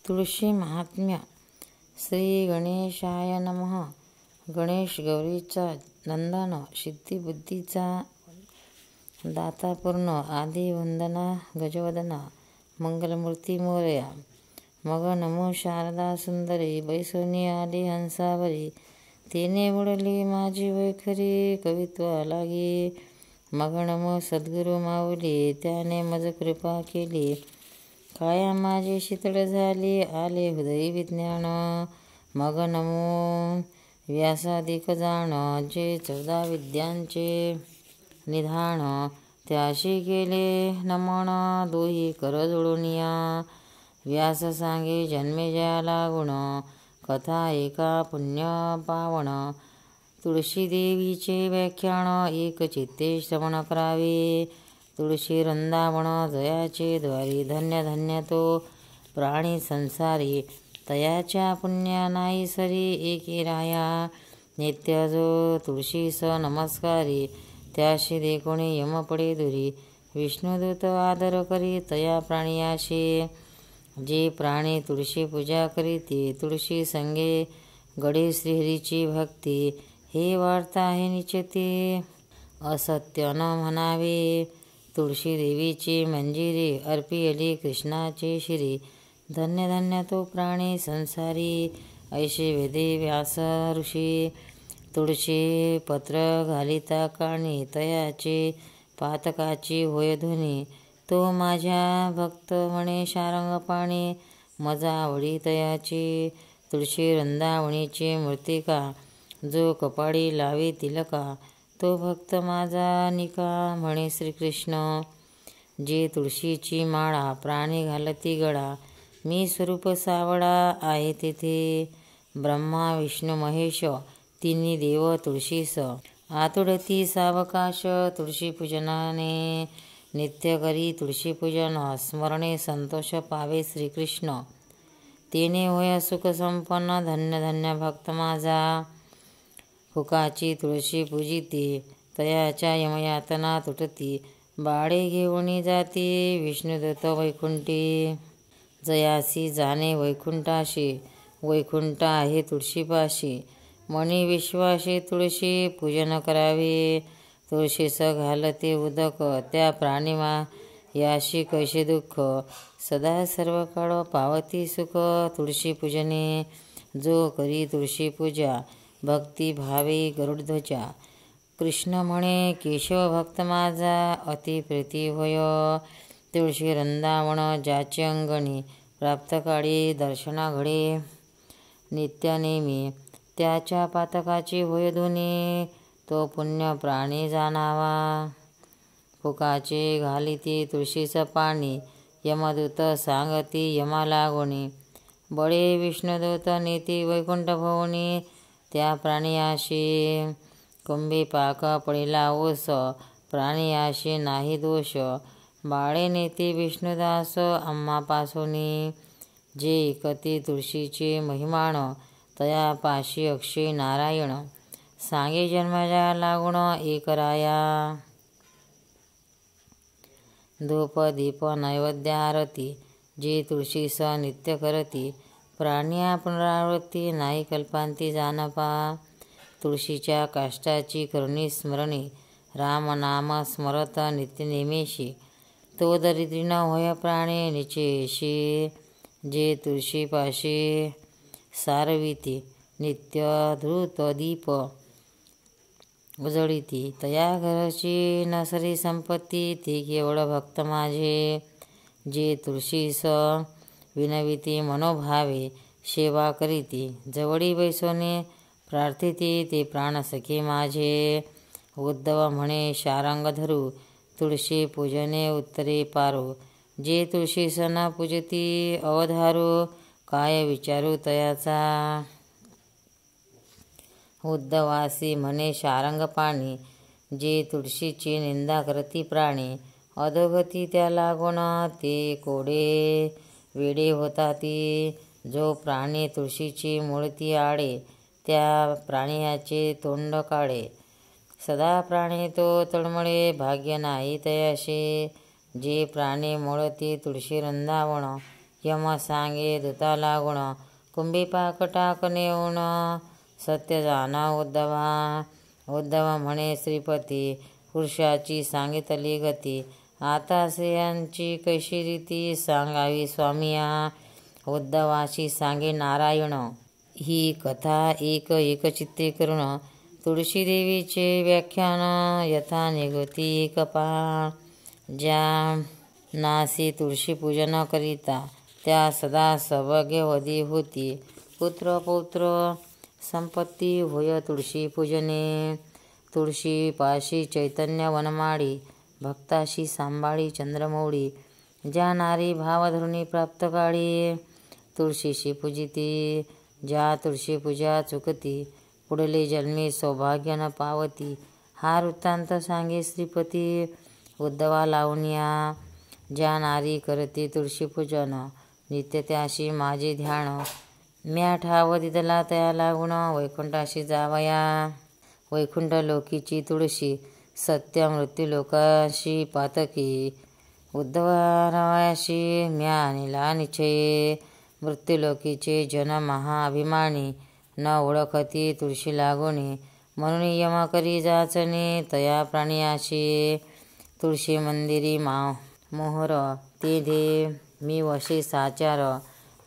तुळशी महात्म्य. श्री गणेशाय नमः. गणेश गौरीचा नंदन, सिद्धिबुद्धीचा दाता पूर्ण, आदी वंदना गजवदना, मंगलमूर्ती मोरया. मग नमो शारदा सुंदरी, बैसोनी आली हंसावरी, तिने उडली माझी वैखरी, कवित्वा लागी. मग नमो सद्गुरु माऊली, त्याने मज कृपा केली, काया माझी शीतळ झाली, आले हृदयी विज्ञान. मग नमो व्यासाधिक जाण, जे 14 विद्यांचे निधान, त्याशी केले नमन, दोही कर जोडुनिया. व्यास सांगे जन्मेजया लागुण, कथा एका पुण्य पावन. तुळशी देवीचे व्याख्यान, एक चित्ते श्रवण करावे. तुळशी वृंदावन जयाचे द्वारी, धन्य धन्य तो प्राणी संसारी. तयाच्या पुण्या नाही सरी, एके राया नित्य जो तुळशीस नमस्कारी. त्याशी देखोणी यम पडे दुरी, विष्णुदूत आदर करी. तया प्राणियाशी जे प्राणी तुळशी पूजा करीती, तुळशी संगे गडे श्रीहरीची भक्ती. हे वार्ता हे निश्चिती, असत्य न म्हणावे. तुळशी देवीची मंजिरी, अर्पियली कृष्णाचे शिरी. धन्य धन्य तो प्राणी संसारी, ऐशे वेदे व्यास ऋषी. तुळशी पत्र घालिता काणी, तयाचे पातकाची होय धुनी. तो माझ्या भक्त म्हणे शारंग पाणी, मजा आवडी तयाची. तुळशी वृंदावनीची मूर्तिका, जो कपाळी लावी तिलका. तो भक्त माझा निका, म्हणे श्रीकृष्ण. जे तुळशीची माळा, प्राणी घालती गळा. मी स्वरूप सावळा आहे तेथे, ब्रह्मा विष्णू महेश तिन्ही देव तुळशीस. आतुडती सावकाश तुळशी पूजनाने, नित्य करी तुळशी पूजन. स्मरणे संतोष पावे श्रीकृष्ण, तेने होय सुख संपन्न. धन्य धन्य भक्त माझा, फुकाची तुळशी पूजिती. तयाच्या यमयातना तुटती, बाळे घेऊन जाती. विष्णुदत्त वैकुंठी, जयासी जाणे वैकुंठाशी. वैकुंठ आहे तुळशीपाशी, मनी विश्वासी. तुळशी पूजन करावे, तुळशीस घालते उदक. त्या प्राणिमा याशी कैसे दुःख, सदा सर्व काळ पावती सुख. तुळशी पूजने जो करी तुळशी पूजा, भक्ती भावे गरुडध्वजा. कृष्ण म्हणे केशव भक्त माझा, अति प्रीती होय. तुळशी वृंदावन ज्याचे अंगणी, प्राप्त काळी दर्शना घडे नित्य नेमी. त्याच्या पातकाची होय धुनी, तो पुण्य प्राणी जाणावा. फुकाचे घालिती तुळशीस पाणी, यमदूत सांगती यमा लागोनी. बळे विष्णुदूत नेती वैकुंठ भवनी. त्या प्राणियाशी कुंभी पाक पडिला ओस, प्राणियाशी नाही दोष. बाळे नेती विष्णुदास आम्हापासोनी. जे ऐकती तुळशीचे महिमाण, तयापाशी अक्षय नारायण. सांगे जन्मजा लागुण एक राया, धूप दीप नैवेद्य आरती. जे तुळशीस नित्य करती, प्राण्या पुनरावृत्ती नाही कल्पांती जानपा. तुळशीच्या काष्टाची करुणी स्मरणी, राम नाम स्मरत नित्य नेमेशी. तो दरिद्री न होय प्राणी निचेशी. जे तुळशीपाशी सारविती, नित्य धृत दीप उजळीती. तया घरची नसरी संपत्ती, ते केवळ भक्त माझे. जे तुळशीस विनविती मनोभावे, सेवा करीती. जवळी बैसोने प्रार्थिती, ते प्राण सखे माझे. उद्धव म्हणे शारंग धरू, तुळशी पूजने उत्तरे पारू. जे तुळशीस न पूजती अवधारू, काय विचारू तयाचा. उद्धवासी म्हणे शारंग पाणी, जे तुळशीची निंदा करती प्राणी. अधोगती त्या लागून ते कोडे वेडे होताती. जो प्राणी तुळशीची मूळती आडे, त्या प्राणियाचे तोंड काळे. सदा प्राणी तो तळमळे, भाग्य नाही तयाशी. जे प्राणी मोळती तुळशी वृंदावन, यम सांगे दूता लागून कुंभीपाक टाक नेऊन सत्य जाणा उद्धवा. उद्धव म्हणे श्रीपती पुरुषाची सांगितली गती. आता स्त्रियांची कैशी रीती सांगावी स्वामिया. उद्धवाशी सांगे नारायण ही कथा एक एकचित्ते करून. तुळशीदेवीचे व्याख्यान यथा निगती कपा. ज्या नासी तुळशी पूजन करिता त्या सदा सौभाग्यवती होती. पुत्र पौत्र संपत्ती होय तुळशी पूजने. तुळशी पाशी चैतन्य वनमाळी भक्ताशी सांभाळी चंद्रमौळी. ज्या नारी भावधरुणी प्राप्त काळी तुळशीशी पूजिती. ज्या तुळशी पूजा चुकती पुढले जन्मी सौभाग्य न पावती. हा वृत्तांत सांगे श्रीपती उद्धवा लावण्या. ज्या नारी करते तुळशी पूजन नित्य त्याशी माझे ध्यान. म्या ठाव दिदला तया लागून वैकुंठाशी जावया. वैकुंठ लोकीची तुळशी सत्य मृत्यू लोकाशी पातकी. उद्धवारायाशी म्या आणला निश्चये. मृत्यूलोकीचे जन महाअभिमानी न ओळखती तुळशी लागोनी. म्हणून यम करी जाचने तया प्राणियाशी. तुळशी मंदिरी मोहर ते दे मी वशे साचार.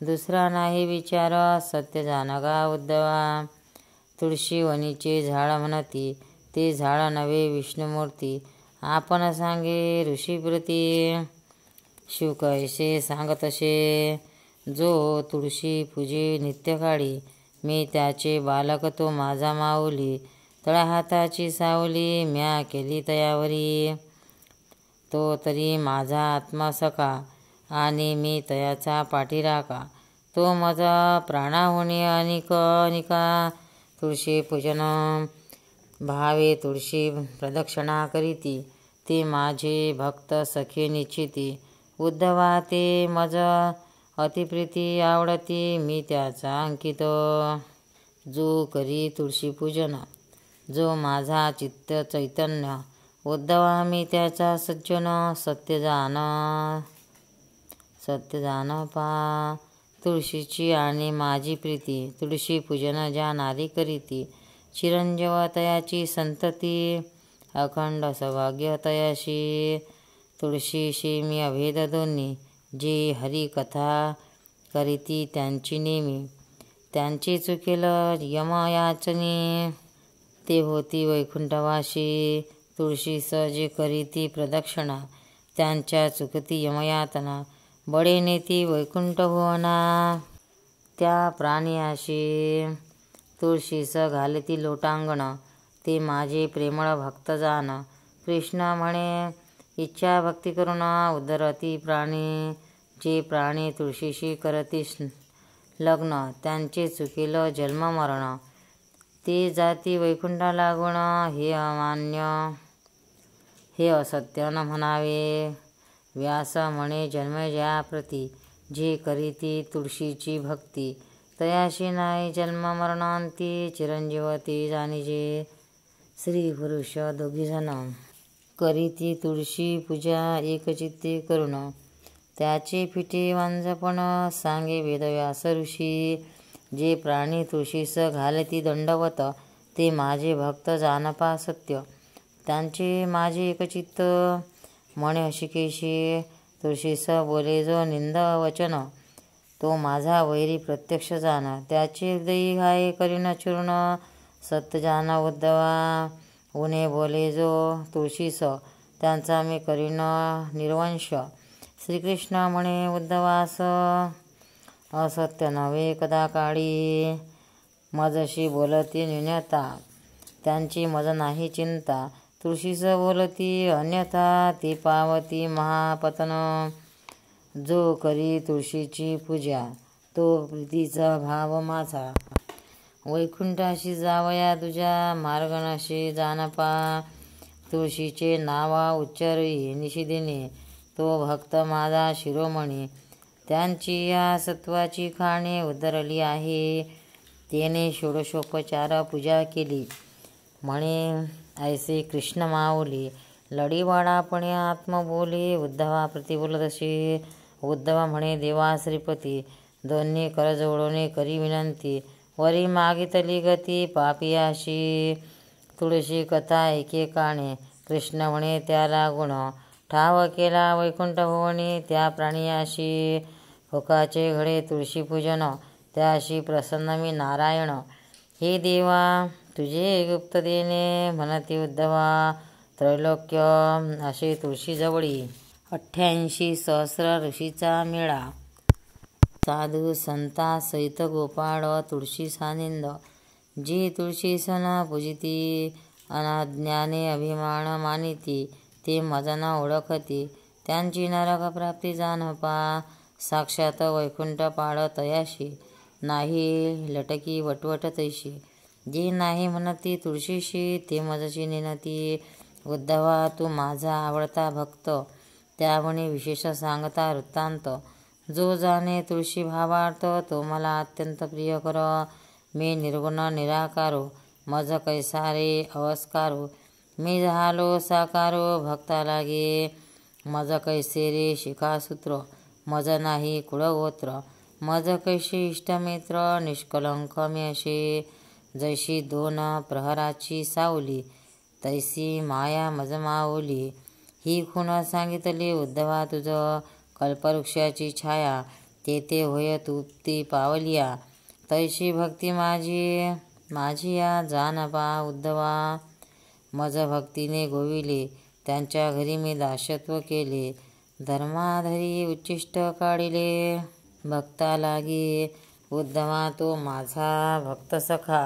दुसरा नाही विचार सत्य जानगा उद्धवा. तुळशी वनीचे झाड म्हणती ते झाड नवे विष्णुमूर्ती. आपण सांगे ऋषीप्रती शिवकैसे सांगतसे. जो तुळशी पूजे नित्यकाळी मी त्याचे बालक तो माझा माऊली. तळा हाताची सावली म्या केली तयावरी. तो तरी माझा आत्मा सखा आणि मी तयाचा पाठीराखा. तो माझा प्राणाहुनी अनिक अनिका. तुळशी पूजन भावे तुळशी प्रदक्षिणा करीती. ते माझे भक्त सखे निश्चिती. उद्धवा ते मज अतिप्रीती आवडती मी त्याचा अंकित. जो करी तुळशी पूजन जो माझा चित्त चैतन्य. उद्धवा मी त्याचा सज्जन. सत्य जान पा. तुळशीची आणि माझी प्रीती. तुळशी पूजन ज्या नारी करीती चिरंजीव तयाची संतती. अखंड सौभाग्य तयाशी. तुळशीशी मी अभेद दोन्ही. जे हरी कथा करीती त्यांची नेमी. त्यांचे चुकेल यमयाचनी ते होती वैकुंठवाशी. तुळशीस जे करीती प्रदक्षिणा त्यांच्या चुकती यमयातना. बडे नेती वैकुंठ भुवना. त्या प्राणियाशी तुळशीस घालती लोटांगण. ते माझे प्रेमळ भक्त जाण. कृष्ण म्हणे इच्छा भक्ती करून उद्धरती प्राणी. जे प्राणी तुळशीशी करती लग्न त्यांचे चुकेल जन्म मरण. ते जाती वैकुंठा लागून. हे अमान्य हे असत्य न म्हणावे. व्यास म्हणे जन्मजया प्रती. जे करीती तुळशीची भक्ती तयाशी नाही जन्म मरणांती. चिरंजीवती जाणीजे. स्त्री पुरुष दोघीजण करीती तुळशी पूजा एकचित्ते करून. त्याचे फिटे वांझपण सांगे वेदव्यास ऋषी. जे प्राणी तुळशीस घालती दंडवत ते माझे भक्त जानपा सत्य. त्यांचे माझे एकचित्त म्हणे हृषिकेशी. तुळशीस बोले जो निंद वचन तो माझा वैरी प्रत्यक्ष जाण. त्याचे हृदयी घाये करीन चूर्ण. सत्य जाण उद्धवा. उणे बोले जो तुळशीस त्यांचा मी करीन निर्वंश. श्रीकृष्ण म्हणे उद्धवास असत्य नव्हे कदा काळी. मजशी बोलती न्यूनता त्यांची मज नाही चिंता. तुळशीस बोलती अन्यथा ती पावती महापतन. जो करी तुळशीची पूजा तो प्रीतीचा भाव माझा. वैकुंठाशी जावया तुझ्या मार्गनाशी जानपा. तुळशीचे नावा उच्चारी निशिदिने तो भक्त माझा शिरोमणी. त्यांची या सत्वाची खाणे उद्धरली आहे. त्याने षोडशोपचार पूजा केली म्हणे ऐसे कृष्ण माऊली. लढीवाडापणे आत्म बोले उद्धवा प्रति बोलतसे. उद्धव म्हणे, देवा श्रीपती, दोन्ही कर जोडून करी विनंती, वरी मागितली गती पापियाशी. तुळशी कथा एकेकाने, कृष्ण म्हणे त्याला गुण, ठाव केला वैकुंठ भुवनी त्या प्राणियाशी. फुकाचे घडे तुळशी पूजन, त्याशी प्रसन्न मी नारायण. हे देवा तुझे गुप्त देणे, म्हणती उद्धवा त्रैलोक्य असे तुळशी जवळी. 88 सहस्र ऋषीचा मेळा, साधू संता सहित गोपाळ तुळशी सानिंद. जी तुळशी सन पूजिती, अनाज्ञाने अभिमान मानिती, ते मजन ओळखती, त्यांची नरक प्राप्ती जानपा. साक्षात वैकुंठ पाळ तयाशी, नाही लटकी वटवट तैशी. जे नाही म्हणती तुळशीशी, ते मजची नेनती. उद्धवा तू माझा आवडता भक्त, त्यावणे विशेष सांगता वृत्तांत. जो जाणे तुळशी भावार्थ, तो मला अत्यंत प्रिय कर. मी निर्गुण निराकारो, मज कैसारे अवस्कारो. मी झालो साकारो, भक्ता लागे मज कैसे रे शिखासूत्र. मज नाही कुळगोत्र, मज कैशी इष्टमित्र. निष्कलंक मी असे, जैशी 2 प्रहराची सावली, तैसी माया मज माऊली. ही खूण सांगितली उद्धवा तुझ, कल्पवृक्षाची छाया, तेथे होय तृप्ती पावलिया. तैशी भक्ती माझी या जानपा उद्धवा. मज भक्तीने गोविले, त्यांच्या घरी मी दासत्व केले. धर्माधरी उच्चिष्ट काढिले, भक्ता लागी. उद्धवा तो माझा भक्त सखा,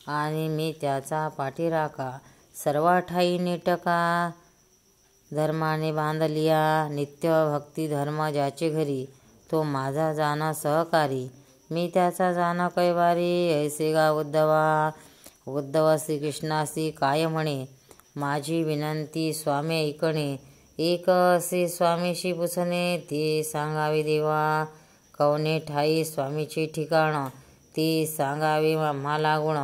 आणि मी त्याचा पाठीराखा. सर्व ठाई नेटका, धर्माने बांधलिया. नित्य भक्ती धर्म ज्याचे घरी, तो माझा जाना सहकारी. मी त्याचा जाना कैवारी. ऐसे गा उद्धवा. उद्धव श्रीकृष्णासी काय म्हणे, माझी विनंती स्वामी ऐकणे. एक असे स्वामीशी पुसणे, ते सांगावे देवा. कवने ठाई स्वामीचे ठिकाण, ते सांगावे आम्हाला गुण.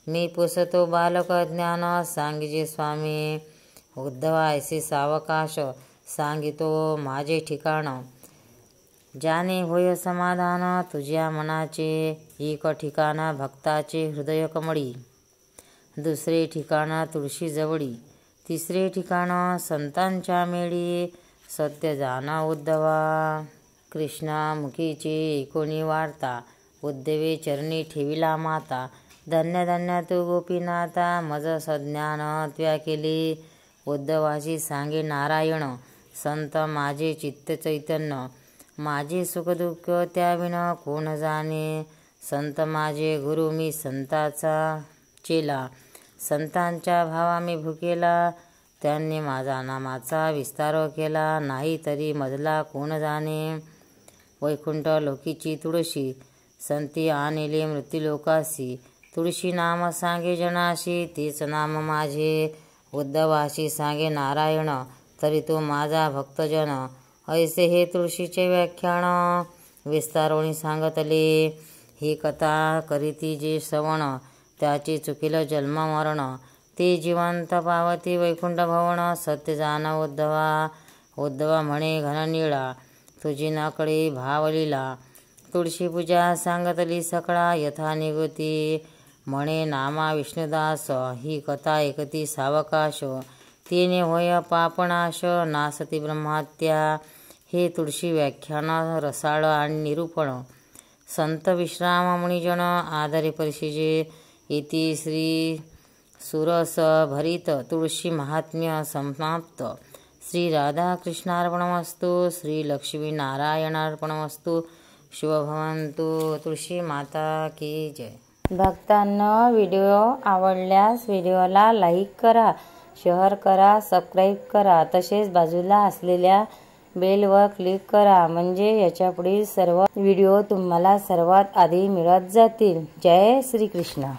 मी पुसतो बालक ज्ञान, सांगिजे स्वामी. उद्धवा ऐसे सावकाश, सांगितो माझे ठिकाण. ज्याने होय समाधान तुझ्या मनाचे. एक ठिकाण भक्ताचे हृदय कमळी, दुसरे ठिकाण तुळशी जवळी, तिसरे ठिकाण संतांच्या मेळी. सत्य जाना उद्धवा. कृष्णा मुखीची एकोणी वार्ता, उद्धवे चरणी ठेविला माता. धन्य धन्य तू गोपीनाथा, मज सज्ञान त्व्या केले. उद्धवाची सांगे नारायण, संत माझे चित्त चैतन्य. माझे सुखदुःख त्याविन कोण जाणे. संत माझे गुरु, मी संताचा चेला. संतांच्या भावा मी भुकेला, त्यांनी माझा नामाचा विस्तार केला. नाही तरी मजला कोण जाणे. वैकुंठ लोकीची तुळशी, संती आणिले मृत्युलोकासी. तुळशी नाम सांगे जनाशी, तेच नाम माझे. उद्धवाशी सांगे नारायण, तरी तो माझा भक्तजन. ऐसे हे तुळशीचे व्याख्यान, विस्तारोणी सांगतले. ही कथा करीती जे श्रवण, त्याचे चुकिल जन्म मरण. ते जिवंत पावती वैकुंठ भवन, सत्य जाण उद्धवा. उद्धव म्हणे घननीळा, तुझी नकळी भावलीला. तुळशी पूजा सांगतली सकळा, यथा निगुती. म्हणे नामा विष्णुदास, ही कथा ऐकती सावकाश. तिने होय पापनाश, नासती ब्रह्महत्या. हे तुळशी व्याख्यान रसाळ आणि निरूपण. संत विश्राम मुनिजन आदरे परिशिजे. इति श्री सुरस भरित तुळशी महात्म्य समाप्त. श्री राधाकृष्णार्पणमस्तु. श्री लक्ष्मी नारायणार्पणमस्तु. शुभ भवन्तु. तुळशी माता की जय. भक्तांना व्हिडिओ आवडल्यास व्हिडिओला लाईक करा, शेअर करा, सबस्क्राईब करा. तसेच बाजूला असलेल्या बेलवर क्लिक करा, म्हणजे याच्या पुढील सर्व व्हिडिओ तुम्हाला सर्वात आधी मिळत जातील. जय श्री कृष्ण.